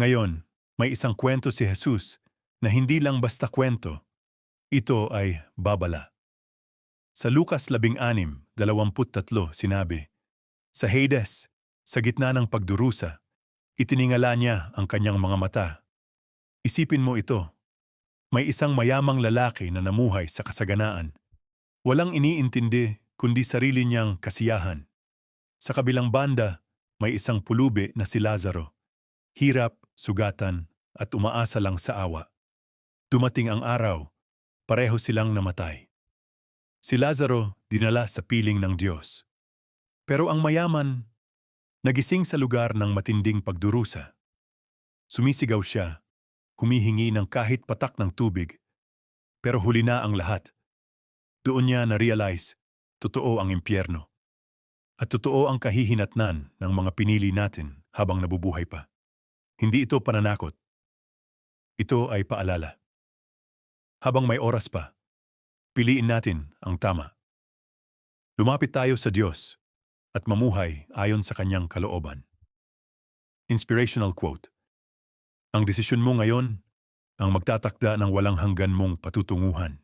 Ngayon, may isang kwento si Jesus na hindi lang basta kwento, ito ay babala. Sa Lucas 16:23 sinabi, sa Hades, sa gitna ng pagdurusa, itiningala niya ang kanyang mga mata. Isipin mo ito, may isang mayamang lalaki na namuhay sa kasaganaan. Walang iniintindi kundi sarili niyang kasiyahan. Sa kabilang banda, may isang pulubi na si Lazaro. Hirap, sugatan, at umaasa lang sa awa. Dumating ang araw, pareho silang namatay. Si Lazaro dinala sa piling ng Diyos. Pero ang mayaman, nagising sa lugar ng matinding pagdurusa. Sumisigaw siya, humihingi ng kahit patak ng tubig, pero huli na ang lahat. Doon niya na-realize, totoo ang impyerno. At totoo ang kahihinatnan ng mga pinili natin habang nabubuhay pa. Hindi ito pananakot. Ito ay paalala. Habang may oras pa, piliin natin ang tama. Lumapit tayo sa Diyos at mamuhay ayon sa kanyang kalooban. Inspirational quote. Ang desisyon mo ngayon ang magtatakda ng walang hanggan mong patutunguhan.